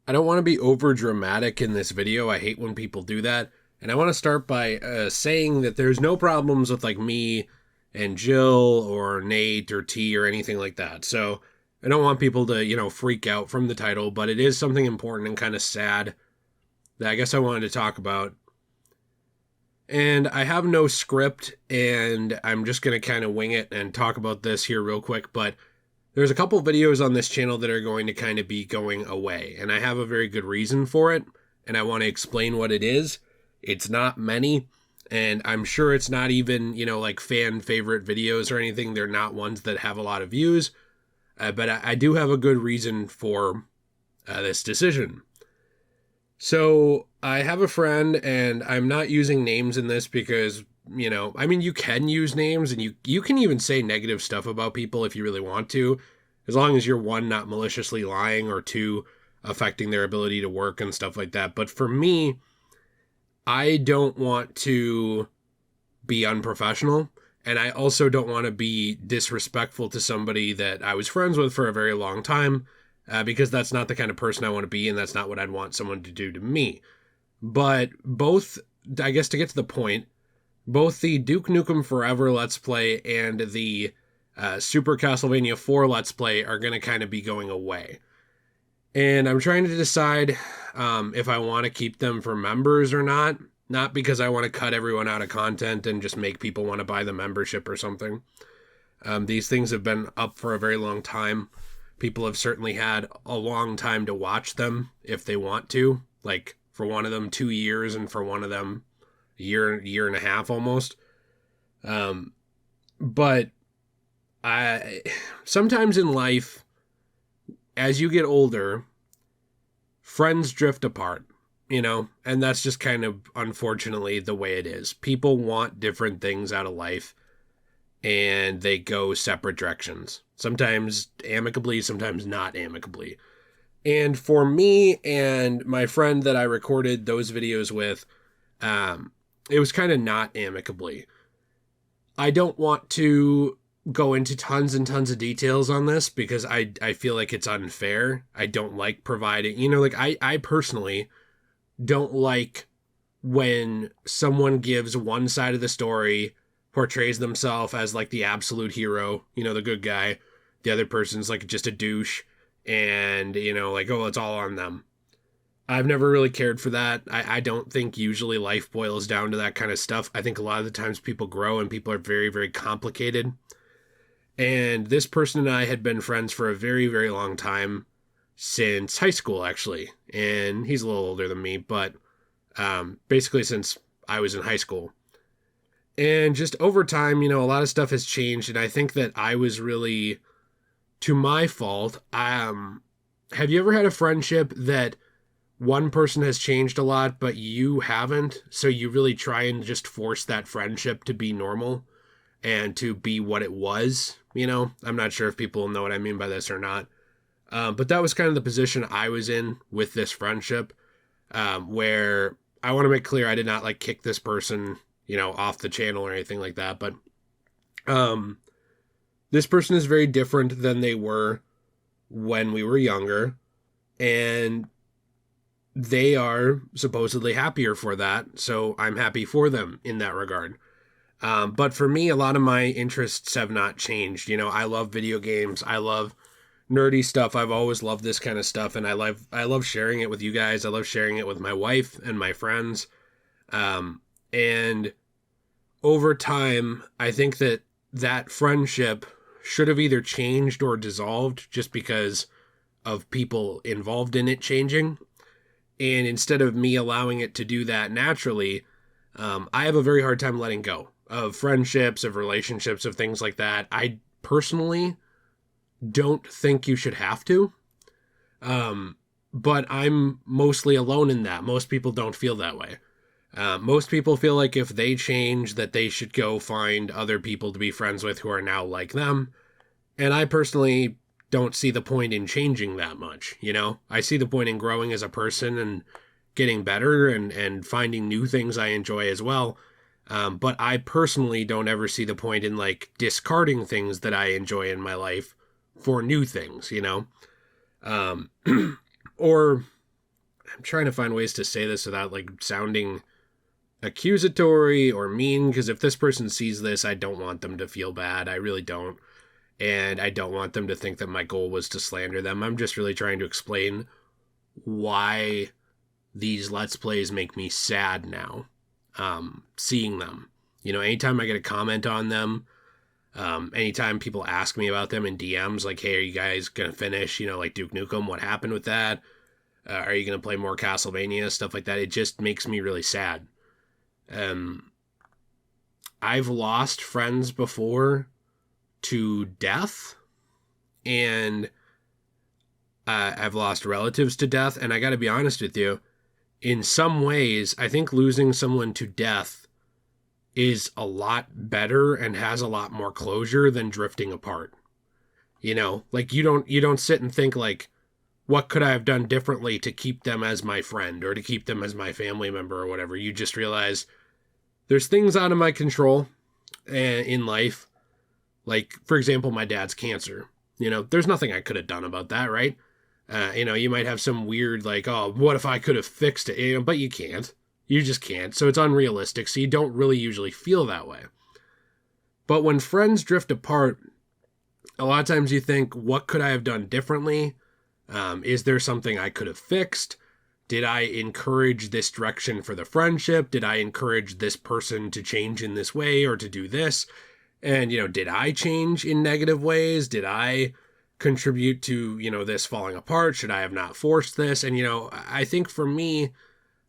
I don't want to be over dramatic in this video. I hate when people do that. And I want to start by saying that there's no problems with like me and Jill or Nate or T or anything like that. So I don't want people to, freak out from the title, but it is something important and kind of sad that I guess I wanted to talk about. And I have no script, and I'm just going to kind of wing it and talk about this here real quick. But there's a couple videos on this channel that are going to kind of be going away, and I have a very good reason for it, and I want to explain what it is. It's not many, and I'm sure it's not even, like fan favorite videos or anything. They're not ones that have a lot of views, but I do have a good reason for this decision. So I have a friend, and I'm not using names in this because, you can use names, and you can even say negative stuff about people if you really want to, as long as you're, one, not maliciously lying, or two, affecting their ability to work and stuff like that. But for me, I don't want to be unprofessional, and I also don't want to be disrespectful to somebody that I was friends with for a very long time, because that's not the kind of person I want to be, and that's not what I'd want someone to do to me. But both, I guess to get to the point, both the Duke Nukem Forever Let's Play and the Super Castlevania 4 Let's Play are going to kind of be going away. And I'm trying to decide if I want to keep them for members or not. Not because I want to cut everyone out of content and just make people want to buy the membership or something. These things have been up for a very long time. People have certainly had a long time to watch them if they want to. Like, for one of them, 2 years, and for one of them, a year and a half almost. But sometimes in life, as you get older, friends drift apart, and that's just kind of unfortunately the way it is. People want different things out of life, and they go separate directions. Sometimes amicably, sometimes not amicably. And for me and my friend that I recorded those videos with, it was kind of not amicably. I don't want to go into tons and tons of details on this because I feel like it's unfair. I don't like providing, I personally don't like when someone gives one side of the story, portrays themselves as like the absolute hero, the good guy. The other person's like just a douche, and, like, oh, it's all on them. I've never really cared for that. I don't think usually life boils down to that kind of stuff. I think a lot of the times people grow and people are very, very complicated. And this person and I had been friends for a very, very long time, since high school, actually. And he's a little older than me, but basically since I was in high school. And just over time, a lot of stuff has changed, and I think that I was really, to my fault. Have you ever had a friendship that one person has changed a lot, but you haven't? So you really try and just force that friendship to be normal and to be what it was, I'm not sure if people know what I mean by this or not. But that was kind of the position I was in with this friendship, where I want to make clear I did not like kick this person, off the channel or anything like that. But this person is very different than they were when we were younger, and they are supposedly happier for that. So I'm happy for them in that regard. But for me, a lot of my interests have not changed. I love video games. I love nerdy stuff. I've always loved this kind of stuff, and I love sharing it with you guys. I love sharing it with my wife and my friends. And over time, I think that friendship should have either changed or dissolved just because of people involved in it changing. And instead of me allowing it to do that naturally, I have a very hard time letting go of friendships, of relationships, of things like that. I personally don't think you should have to. But I'm mostly alone in that. Most people don't feel that way. Most people feel like if they change, that they should go find other people to be friends with who are now like them. And I personally don't see the point in changing that much, I see the point in growing as a person and getting better and finding new things I enjoy as well. But I personally don't ever see the point in like discarding things that I enjoy in my life for new things, Or I'm trying to find ways to say this without like sounding accusatory or mean, because if this person sees this, I don't want them to feel bad. I really don't. And I don't want them to think that my goal was to slander them. I'm just really trying to explain why these Let's Plays make me sad now, seeing them. You know, anytime I get a comment on them, anytime people ask me about them in DMs, like, hey, are you guys going to finish, you know, like Duke Nukem, what happened with that? Are you going to play more Castlevania, stuff like that? It just makes me really sad. I've lost friends before to death, and I've lost relatives to death, and I gotta be honest with you, in some ways, I think losing someone to death is a lot better and has a lot more closure than drifting apart. You know, like you don't sit and think like, what could I have done differently to keep them as my friend or to keep them as my family member or whatever. You just realize there's things out of my control in life. Like, for example, my dad's cancer. You know, there's nothing I could have done about that, right? You know, you might have some weird, like, oh, what if I could have fixed it? You know, but you can't. You just can't. So it's unrealistic. So you don't really usually feel that way. But when friends drift apart, a lot of times you think, what could I have done differently? Is there something I could have fixed? Did I encourage this direction for the friendship? Did I encourage this person to change in this way or to do this? And, you know, did I change in negative ways? Did I contribute to, you know, this falling apart? Should I have not forced this? And, you know, I think for me, a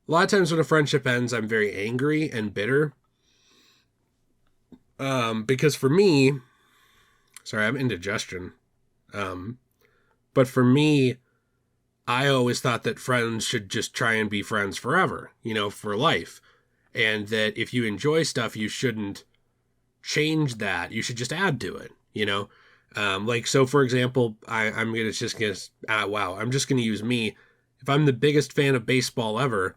lot of times when a friendship ends, I'm very angry and bitter. Because for me, sorry, I'm indigestion. But for me, I always thought that friends should just try and be friends forever, you know, for life. And that if you enjoy stuff, you shouldn't change that. You should just add to it, you know? Like, so for example, I'm just going to use me. If I'm the biggest fan of baseball ever,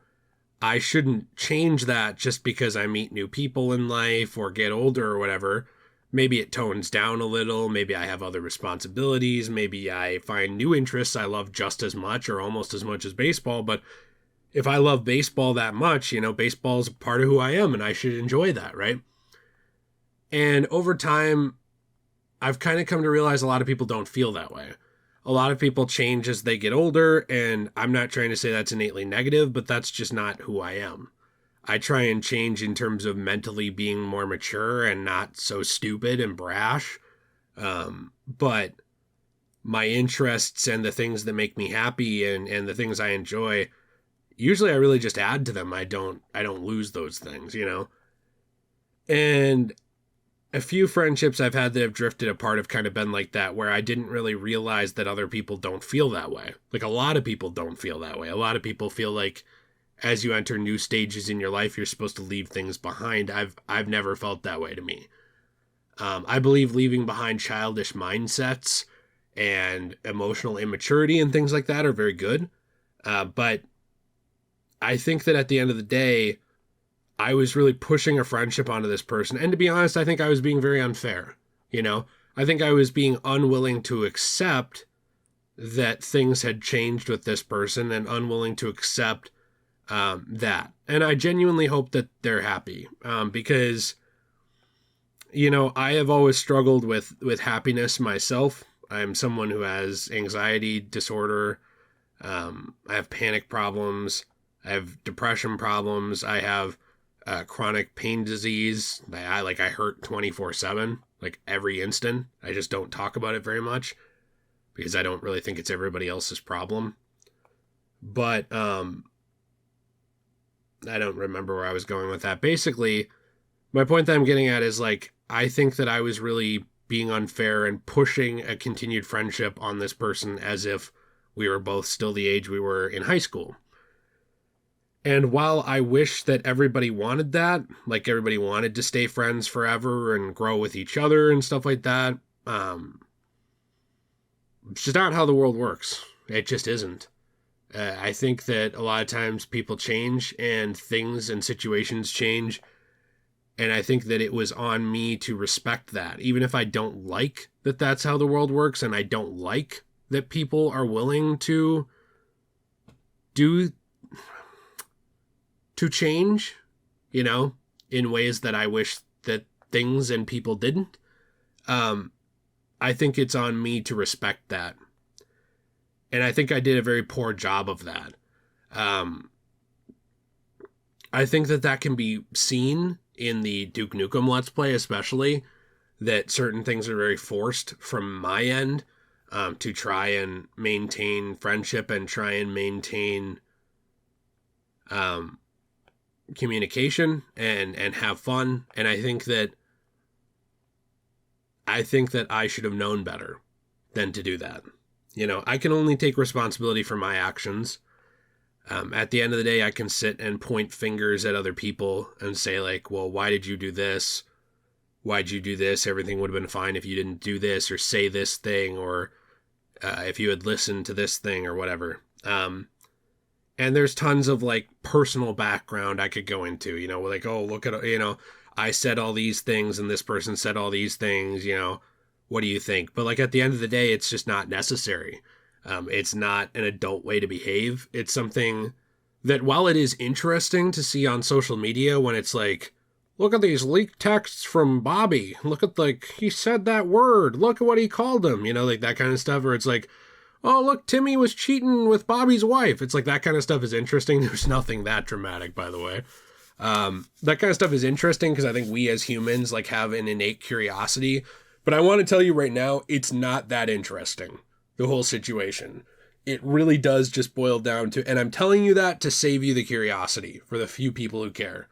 I shouldn't change that just because I meet new people in life or get older or whatever. Maybe it tones down a little. Maybe I have other responsibilities. Maybe I find new interests I love just as much or almost as much as baseball. But if I love baseball that much, you know, baseball is a part of who I am and I should enjoy that, right? And over time, I've kind of come to realize a lot of people don't feel that way. A lot of people change as they get older, and I'm not trying to say that's innately negative, but that's just not who I am. I try and change in terms of mentally being more mature and not so stupid and brash. But my interests and the things that make me happy and the things I enjoy, usually I really just add to them. I don't lose those things, you know? And a few friendships I've had that have drifted apart have kind of been like that, where I didn't really realize that other people don't feel that way. Like, a lot of people don't feel that way. A lot of people feel like as you enter new stages in your life, you're supposed to leave things behind. I've never felt that way to me. I believe leaving behind childish mindsets and emotional immaturity and things like that are very good. But I think that at the end of the day, I was really pushing a friendship onto this person. And to be honest, I think I was being very unfair. You know, I think I was being unwilling to accept that things had changed with this person and unwilling to accept that. And I genuinely hope that they're happy because, you know, I have always struggled with happiness myself. I'm someone who has anxiety disorder. I have panic problems. I have depression problems. I have chronic pain disease. I hurt 24/7, like every instant. I just don't talk about it very much because I don't really think it's everybody else's problem. But I don't remember where I was going with that. Basically, my point that I'm getting at is, like, I think that I was really being unfair and pushing a continued friendship on this person as if we were both still the age we were in high school. And while I wish that everybody wanted that, like everybody wanted to stay friends forever and grow with each other and stuff like that, it's just not how the world works. It just isn't. I think that a lot of times people change and things and situations change. And I think that it was on me to respect that. Even if I don't like that that's how the world works, and I don't like that people are willing to do to change, you know, in ways that I wish that things and people didn't. I think it's on me to respect that. And I think I did a very poor job of that. I think that can be seen in the Duke Nukem Let's Play, especially, that certain things are very forced from my end, to try and maintain friendship and try and maintain communication and have fun. And I think that I should have known better than to do that. You know, I can only take responsibility for my actions. At the end of the day, I can sit and point fingers at other people and say, like, well, why did you do this? Why'd you do this? Everything would have been fine if you didn't do this or say this thing, or if you had listened to this thing or whatever. And there's tons of, like, personal background I could go into, you know, like, oh, look at, you know, I said all these things and this person said all these things, you know, what do you think? But, like, at the end of the day, it's just not necessary. It's not an adult way to behave. It's something that, while it is interesting to see on social media when it's like, look at these leaked texts from Bobby. Look at, like, he said that word. Look at what he called him. You know, like that kind of stuff. Or it's like, oh, look, Timmy was cheating with Bobby's wife. It's like that kind of stuff is interesting. There's nothing that dramatic, by the way. That kind of stuff is interesting because I think we as humans, like, have an innate curiosity. But I want to tell you right now, it's not that interesting, the whole situation. It really does just boil down to, and I'm telling you that to save you the curiosity for the few people who care.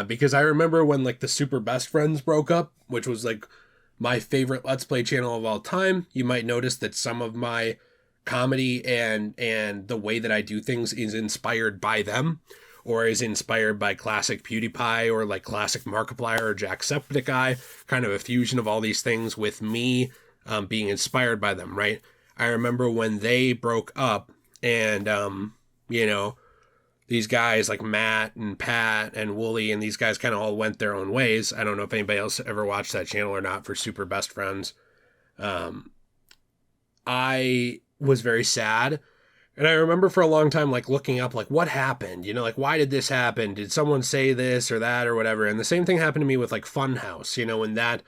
Because I remember when, like, the Super Best Friends broke up, which was, like, my favorite Let's Play channel of all time. You might notice that some of my comedy and the way that I do things is inspired by them, or is inspired by classic PewDiePie or, like, classic Markiplier or Jacksepticeye, kind of a fusion of all these things with me being inspired by them, right? I remember when they broke up and, you know, these guys like Matt and Pat and Wooly and these guys kind of all went their own ways. I don't know if anybody else ever watched that channel or not for Super Best Friends. I was very sad. And I remember for a long time, like, looking up, like, what happened? You know, like, why did this happen? Did someone say this or that or whatever? And the same thing happened to me with, like, Funhouse, you know, when that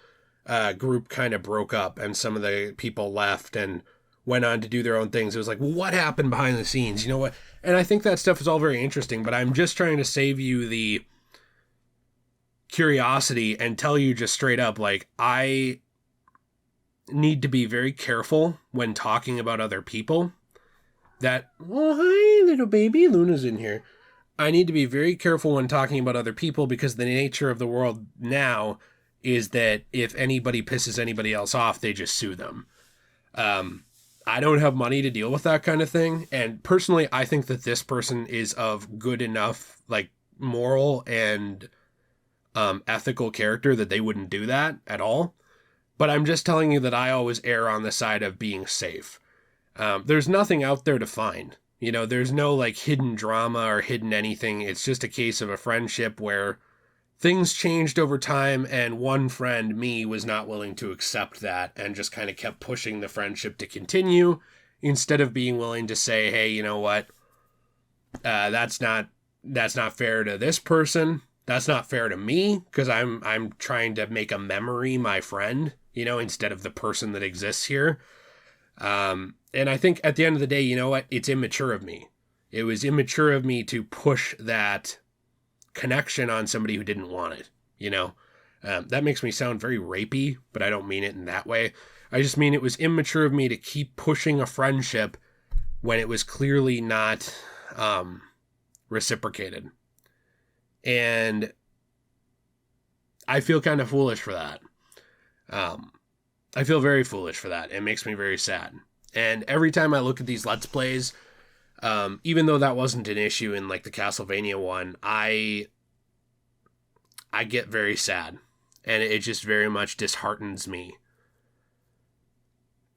group kind of broke up and some of the people left and went on to do their own things. It was like, well, what happened behind the scenes? You know what? And I think that stuff is all very interesting, but I'm just trying to save you the curiosity and tell you just straight up, like, I need to be very careful when talking about other people. That, oh, hi, little baby, Luna's in here. I need to be very careful when talking about other people because the nature of the world now is that if anybody pisses anybody else off, they just sue them. I don't have money to deal with that kind of thing. And personally, I think that this person is of good enough, like, moral and ethical character that they wouldn't do that at all. But I'm just telling you that I always err on the side of being safe. There's nothing out there to find. You know, there's no, like, hidden drama or hidden anything. It's just a case of a friendship where things changed over time, and one friend, me, was not willing to accept that and just kind of kept pushing the friendship to continue instead of being willing to say, hey, you know what? That's not fair to this person. That's not fair to me because I'm trying to make a memory my friend, you know, instead of the person that exists here. And I think at the end of the day, you know what? It's immature of me. It was immature of me to push that connection on somebody who didn't want it, you know? That makes me sound very rapey, but I don't mean it in that way. I just mean it was immature of me to keep pushing a friendship when it was clearly not reciprocated. And I feel kind of foolish for that. I feel very foolish for that. It makes me very sad. And every time I look at these Let's Plays, even though that wasn't an issue in, like, the Castlevania one, I get very sad. And it just very much disheartens me.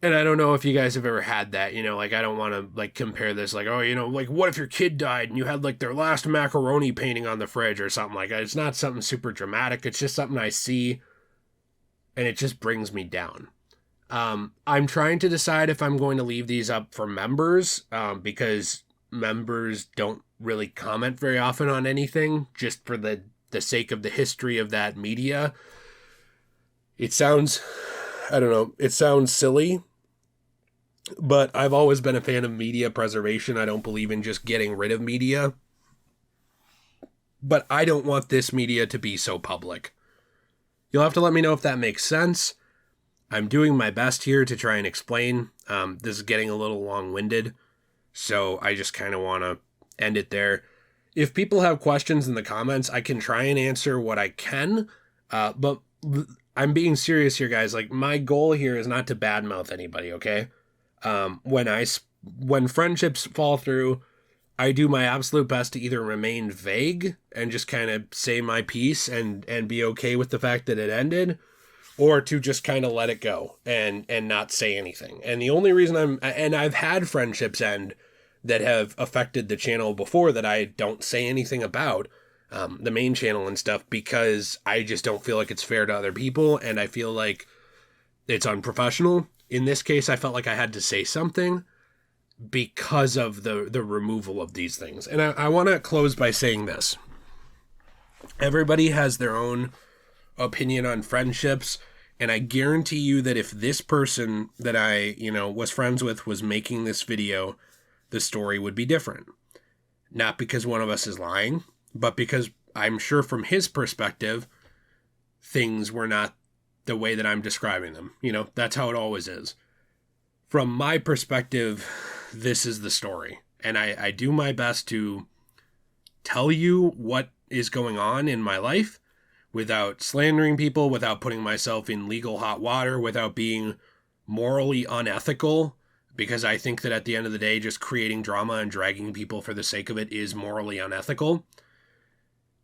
And I don't know if you guys have ever had that, you know, like, I don't want to, like, compare this, like, oh, you know, like, what if your kid died and you had, like, their last macaroni painting on the fridge or something like that? It's not something super dramatic. It's just something I see, and it just brings me down. I'm trying to decide if I'm going to leave these up for members, because members don't really comment very often on anything, just for the sake of the history of that media. It sounds, I don't know, it sounds silly, but I've always been a fan of media preservation. I don't believe in just getting rid of media. But I don't want this media to be so public. You'll have to let me know if that makes sense. I'm doing my best here to try and explain. This is getting a little long-winded, so I just kind of want to end it there. If people have questions in the comments, I can try and answer what I can, but I'm being serious here, guys. Like, my goal here is not to badmouth anybody, okay? When friendships fall through, I do my absolute best to either remain vague and just kind of say my piece and be okay with the fact that it ended, or to just kind of let it go and not say anything. And the only reason I've had friendships end that have affected the channel before that I don't say anything about, the main channel and stuff, because I just don't feel like it's fair to other people, and I feel like it's unprofessional. In this case, I felt like I had to say something because of the removal of these things. And I want to close by saying this. Everybody has their own opinion on friendships, and I guarantee you that if this person that I, was friends with was making this video, the story would be different. Not because one of us is lying, but because I'm sure from his perspective, things were not the way that I'm describing them. That's how it always is. From my perspective, this is the story. And I do my best to tell you what is going on in my life without slandering people, without putting myself in legal hot water, without being morally unethical, because I think that at the end of the day, just creating drama and dragging people for the sake of it is morally unethical.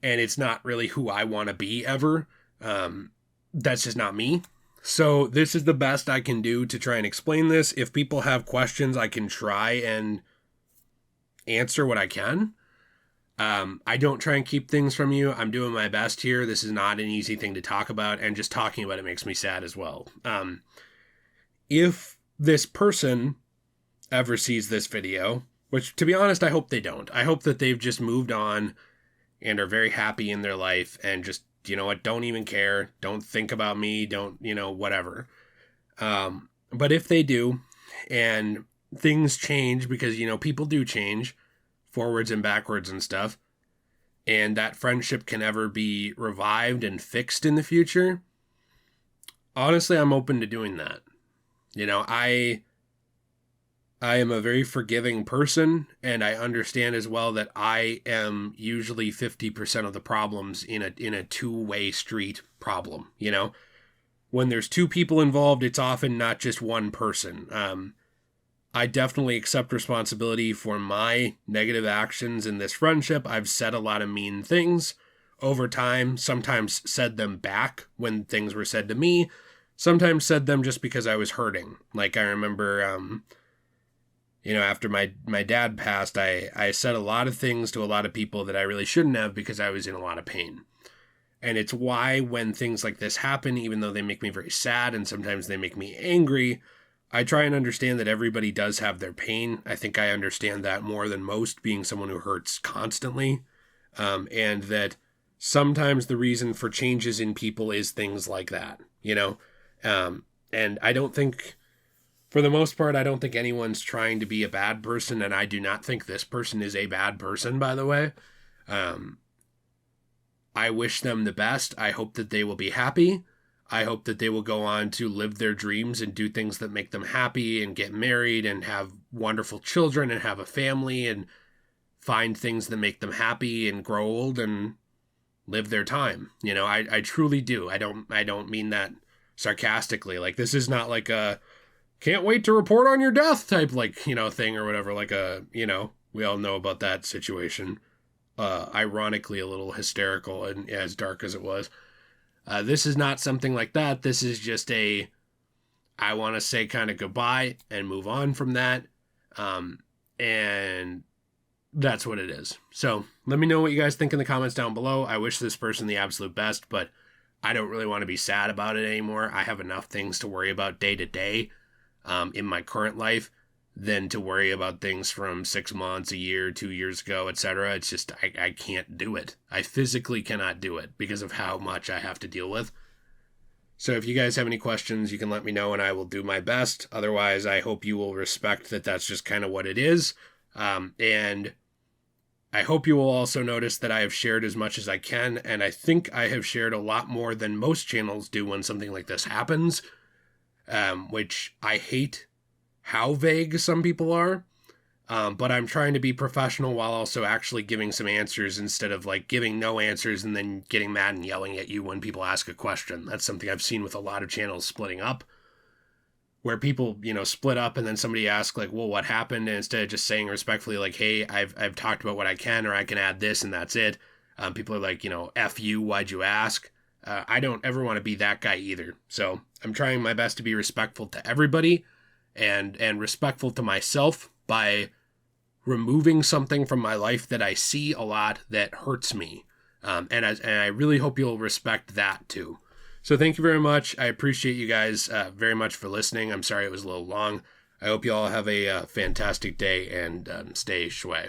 And it's not really who I want to be ever. That's just not me. So this is the best I can do to try and explain this. If people have questions, I can try and answer what I can. I don't try and keep things from you. I'm doing my best here. This is not an easy thing to talk about, and just talking about it makes me sad as well. If this person ever sees this video, which, to be honest, I hope they don't. I hope that they've just moved on and are very happy in their life and just, don't even care. Don't think about me. Don't, whatever. But if they do, and things change, because, people do change forwards and backwards and stuff, and that friendship can ever be revived and fixed in the future, honestly, I'm open to doing that. I am a very forgiving person, and I understand as well that I am usually 50% of the problems in a two-way street problem. When there's two people involved, it's often not just one person. I definitely accept responsibility for my negative actions in this friendship. I've said a lot of mean things over time, sometimes said them back when things were said to me, sometimes said them just because I was hurting. Like, I remember, after my dad passed, I said a lot of things to a lot of people that I really shouldn't have, because I was in a lot of pain. And it's why when things like this happen, even though they make me very sad and sometimes they make me angry, I try and understand that everybody does have their pain. I think I understand that more than most, being someone who hurts constantly. And that sometimes the reason for changes in people is things like that, and I don't think, for the most part, I don't think anyone's trying to be a bad person, and I do not think this person is a bad person, by the way. I wish them the best. I hope that they will be happy. I hope that they will go on to live their dreams and do things that make them happy and get married and have wonderful children and have a family and find things that make them happy and grow old and live their time. I truly do. I don't mean that sarcastically. Like, this is not like a can't wait to report on your death type, thing or whatever. Like we all know about that situation. Ironically, a little hysterical and as dark as it was. This is not something like that. This is just I want to say kind of goodbye and move on from that. And that's what it is. So let me know what you guys think in the comments down below. I wish this person the absolute best, but I don't really want to be sad about it anymore. I have enough things to worry about day to day in my current life than to worry about things from 6 months, a year, 2 years ago, etc. It's just, I can't do it. I physically cannot do it because of how much I have to deal with. So if you guys have any questions, you can let me know and I will do my best. Otherwise, I hope you will respect that that's just kind of what it is. And I hope you will also notice that I have shared as much as I can, and I think I have shared a lot more than most channels do when something like this happens, which I hate how vague some people are, but I'm trying to be professional while also actually giving some answers instead of like giving no answers and then getting mad and yelling at you when people ask a question. That's something I've seen with a lot of channels splitting up, where people, split up and then somebody asks like, well, what happened? And instead of just saying respectfully, like, hey, I've talked about what I can, or I can add this and that's it. People are like, F you, why'd you ask? I don't ever want to be that guy either. So I'm trying my best to be respectful to everybody and respectful to myself by removing something from my life that I see a lot that hurts me. And I really hope you'll respect that too. So thank you very much. I appreciate you guys very much for listening. I'm sorry it was a little long. I hope you all have a fantastic day and stay shui.